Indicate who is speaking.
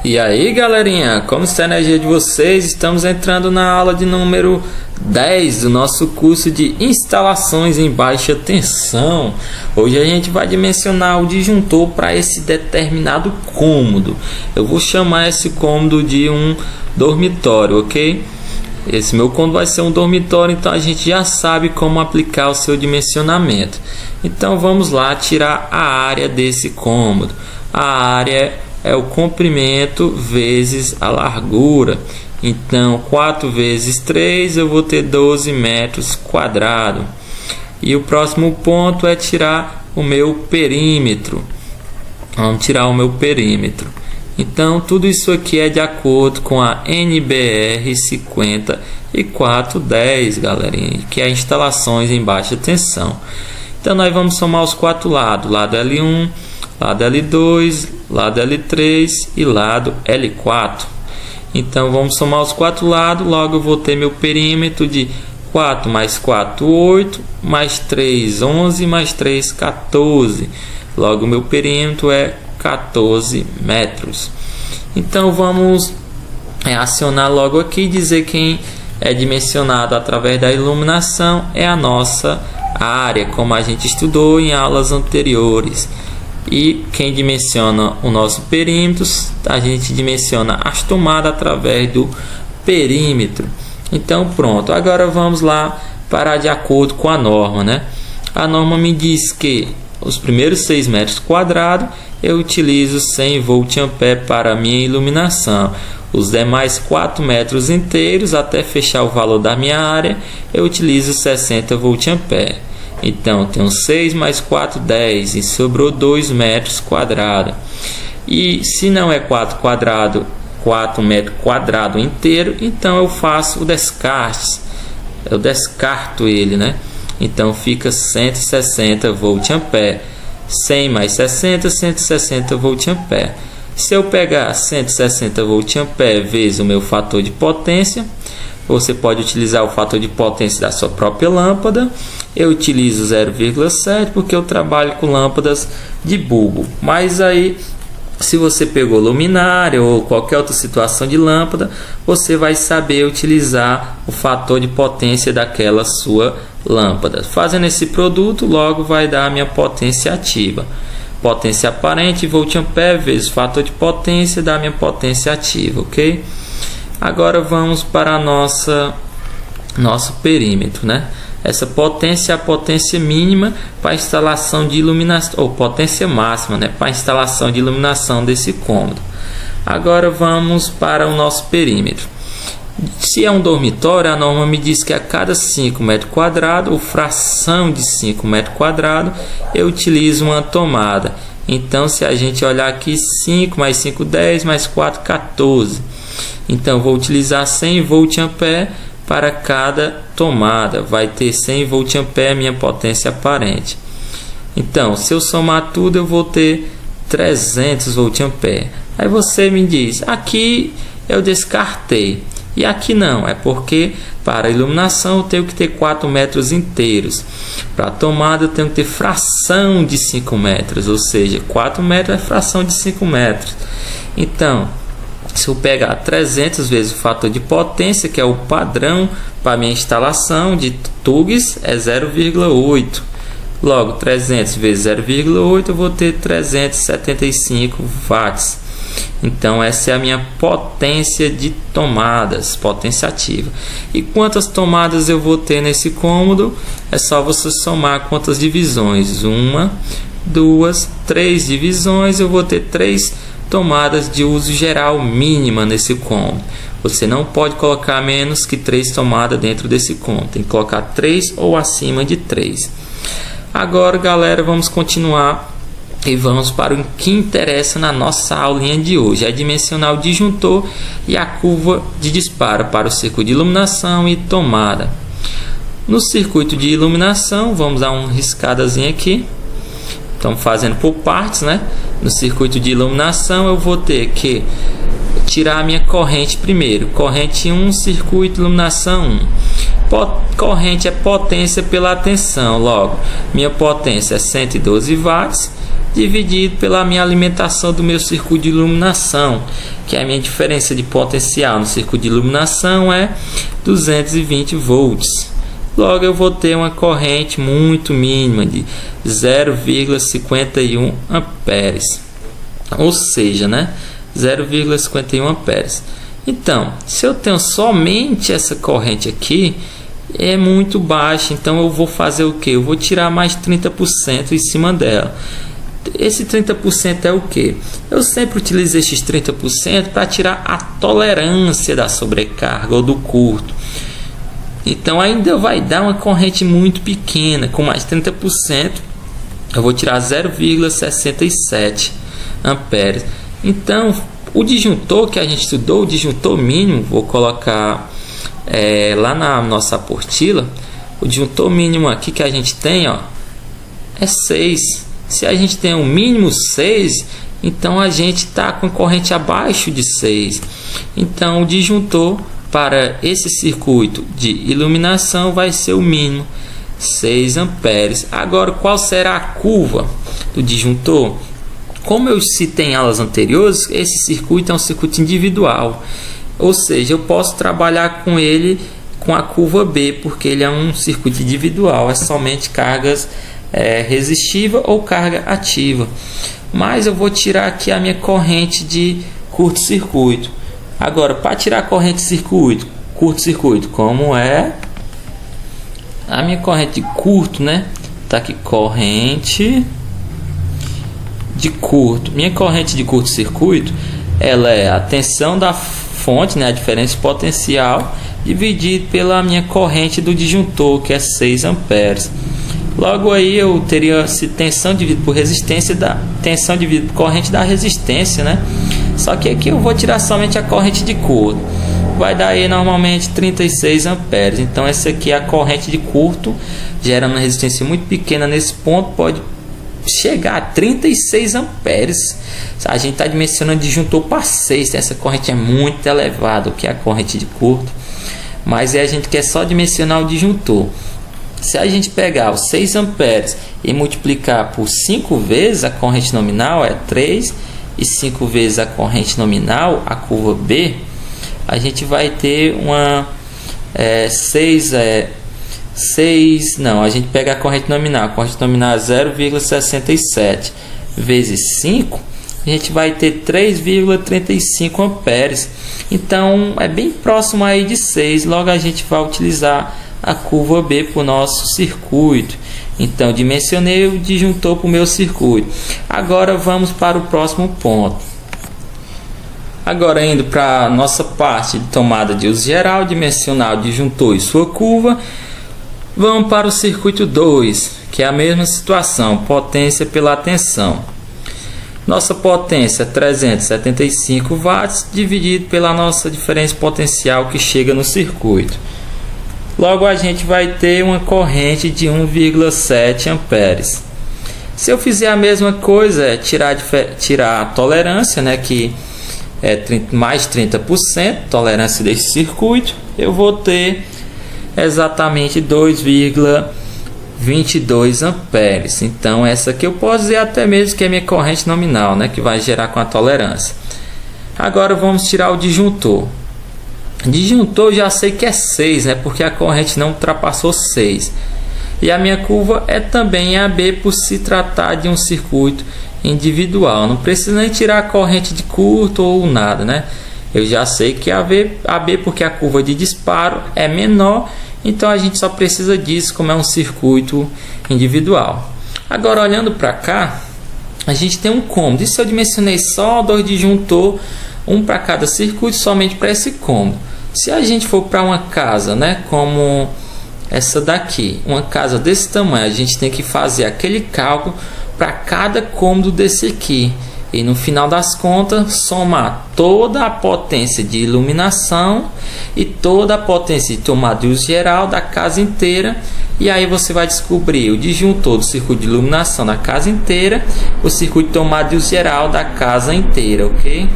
Speaker 1: E aí galerinha, como está a energia de vocês? Estamos entrando na aula de número 10 do nosso curso de instalações em baixa tensão. Hoje a gente vai dimensionar o disjuntor para esse determinado cômodo. Eu vou chamar esse cômodo de um dormitório, ok? Esse meu cômodo vai ser um dormitório, então a gente já sabe como aplicar o seu dimensionamento. Então vamos lá tirar a área desse cômodo. A área é o comprimento vezes a largura. Então 4 vezes 3 eu vou ter 12 metros quadrados. E o próximo ponto é tirar o meu perímetro. Vamos tirar o meu perímetro. Então tudo isso aqui é de acordo com a NBR 5410, galerinha, que é instalações em baixa tensão. Então nós vamos somar os quatro lados: lado L1, lado L2, lado L3 e lado L4. Então vamos somar os quatro lados. Logo eu vou ter meu perímetro de 4 mais 4, 8, mais 3, 11, mais 3, 14. Logo meu perímetro é 14 metros. Então vamos acionar logo aqui e dizer quem é dimensionado através da iluminação é a nossa área, como a gente estudou em aulas anteriores. E quem dimensiona o nosso perímetro, a gente dimensiona as tomadas através do perímetro. Então pronto, agora vamos lá para de acordo com a norma, né? A norma me diz que os primeiros 6 metros quadrados eu utilizo 100 volt-ampere para a minha iluminação. Os demais 4 metros inteiros, até fechar o valor da minha área, eu utilizo 60 volt-ampere. Então, tenho 6 mais 4, 10 e sobrou 2 metros quadrados. E se não é 4 metros quadrados inteiro, então eu faço o descarte. Eu descarto ele, né? Então fica 160 volt-ampere. 100 mais 60, 160 volt-ampere. Se eu pegar 160 volt-ampere vezes o meu fator de potência, você pode utilizar o fator de potência da sua própria lâmpada. Eu utilizo 0,7 porque eu trabalho com lâmpadas de bulbo. Mas aí, se você pegou luminária ou qualquer outra situação de lâmpada, você vai saber utilizar o fator de potência daquela sua lâmpada. Fazendo esse produto, logo vai dar a minha potência ativa. Potência aparente, volt-ampere, vezes fator de potência, dá a minha potência ativa, ok? Agora vamos para nosso perímetro, né? Essa potência é a potência mínima para a instalação de iluminação, ou potência máxima, né, para a instalação de iluminação desse cômodo. Agora vamos para o nosso perímetro. Se é um dormitório, a norma me diz que a cada 5 metros quadrados, ou fração de 5 metros quadrados, eu utilizo uma tomada. Então, se a gente olhar aqui, 5 mais 5, 10, mais 4, 14. Então, vou utilizar 100 volt-ampere para cada tomada. Vai ter 100 volt-ampere minha potência aparente. Então, se eu somar tudo, eu vou ter 300 volt-ampere. Aí você me diz, aqui eu descartei. E aqui não, é porque para a iluminação eu tenho que ter 4 metros inteiros. Para a tomada eu tenho que ter fração de 5 metros, ou seja, 4 metros é fração de 5 metros. Então, se eu pegar 300 vezes o fator de potência, que é o padrão para minha instalação de TUGs, é 0,8. Logo, 300 vezes 0,8 eu vou ter 375 watts. Então essa é a minha potência de tomadas, potência ativa. E quantas tomadas eu vou ter nesse cômodo? É só você somar quantas divisões. 1, 2, 3 divisões. Eu vou ter 3 tomadas de uso geral mínima nesse cômodo. Você não pode colocar menos que 3 tomadas dentro desse cômodo. Tem que colocar 3 ou acima de 3. Agora, galera, vamos continuar. E vamos para o que interessa na nossa aulinha de hoje, é dimensionar o disjuntor e a curva de disparo para o circuito de iluminação e tomada. No circuito de iluminação, vamos dar uma riscadazinha aqui. Estamos fazendo por partes, né? No circuito de iluminação eu vou ter que tirar a minha corrente primeiro. Corrente 1, circuito de iluminação 1. Corrente é potência pela tensão. Logo, minha potência é 112 watts. dividido pela minha alimentação do meu circuito de iluminação, que é a minha diferença de potencial no circuito de iluminação é 220 volts. Logo eu vou ter uma corrente muito mínima de 0,51 amperes, ou seja, 0,51 amperes. Então, se eu tenho somente essa corrente aqui, é muito baixa, então eu vou fazer o que? Eu vou tirar mais 30% em cima dela. Esse 30% é o que? Eu sempre utilizo esses 30% para tirar a tolerância da sobrecarga ou do curto. Então ainda vai dar uma corrente muito pequena, com mais 30%, eu vou tirar 0,67 amperes. Então o disjuntor que a gente estudou, o disjuntor mínimo, vou colocar lá na nossa apostila, o disjuntor mínimo aqui que a gente tem, é 6. Se a gente tem um mínimo 6, então a gente está com corrente abaixo de 6. Então o disjuntor para esse circuito de iluminação vai ser o mínimo 6 amperes. Agora, qual será a curva do disjuntor? Como eu citei em aulas anteriores, esse circuito é um circuito individual, ou seja, eu posso trabalhar com ele com a curva B, porque ele é um circuito individual, é somente cargas resistiva ou carga ativa. Mas eu vou tirar aqui a minha corrente de curto-circuito. Agora, para tirar a corrente de curto-circuito, como é a minha corrente de curto, tá aqui, corrente de curto. Minha corrente de curto-circuito, ela é a tensão da fonte, a diferença potencial, dividido pela minha corrente do disjuntor, que é 6 amperes. Logo aí eu teria se tensão dividido por resistência, tensão dividido por corrente da resistência, Só que aqui eu vou tirar somente a corrente de curto. Vai dar aí normalmente 36 amperes. Então essa aqui é a corrente de curto, gerando uma resistência muito pequena nesse ponto, pode chegar a 36 amperes. A gente está dimensionando disjuntor para 6, essa corrente é muito elevada, o que é a corrente de curto. Mas a gente quer só dimensionar o disjuntor. Se a gente pegar os 6 amperes e multiplicar por 5 vezes, a corrente nominal é 3, e 5 vezes a corrente nominal, a curva B, a gente vai ter uma a gente pega a corrente nominal é 0,67 vezes 5, a gente vai ter 3,35 amperes. Então é bem próximo aí de 6, logo a gente vai utilizar a curva B para o nosso circuito. Então dimensionei o disjuntor para o meu circuito. Agora vamos para o próximo ponto. Agora indo para a nossa parte de tomada de uso geral, dimensionar o disjuntor e sua curva. Vamos para o circuito 2, que é a mesma situação, potência pela tensão. Nossa potência é 375 watts dividido pela nossa diferença potencial que chega no circuito. Logo a gente vai ter uma corrente de 1,7 amperes. Se eu fizer a mesma coisa, tirar a tolerância, que é mais 30%, tolerância desse circuito, eu vou ter exatamente 2,22 amperes. Então essa aqui eu posso dizer até mesmo que é minha corrente nominal, que vai gerar com a tolerância. Agora vamos tirar o disjuntor. Disjuntor já sei que é 6, porque a corrente não ultrapassou 6. E a minha curva é também AB por se tratar de um circuito individual. Não precisa nem tirar a corrente de curto ou nada, Eu já sei que AB porque a curva de disparo é menor, então a gente só precisa disso como é um circuito individual. Agora olhando para cá, a gente tem um cômodo. E se eu dimensionei só 2 disjuntor, um para cada circuito, somente para esse cômodo. Se a gente for para uma casa, como essa daqui, uma casa desse tamanho, a gente tem que fazer aquele cálculo para cada cômodo desse aqui. E no final das contas, somar toda a potência de iluminação e toda a potência de tomada de uso geral da casa inteira. E aí você vai descobrir o disjuntor do circuito de iluminação da casa inteira, o circuito de tomada de uso geral da casa inteira, ok?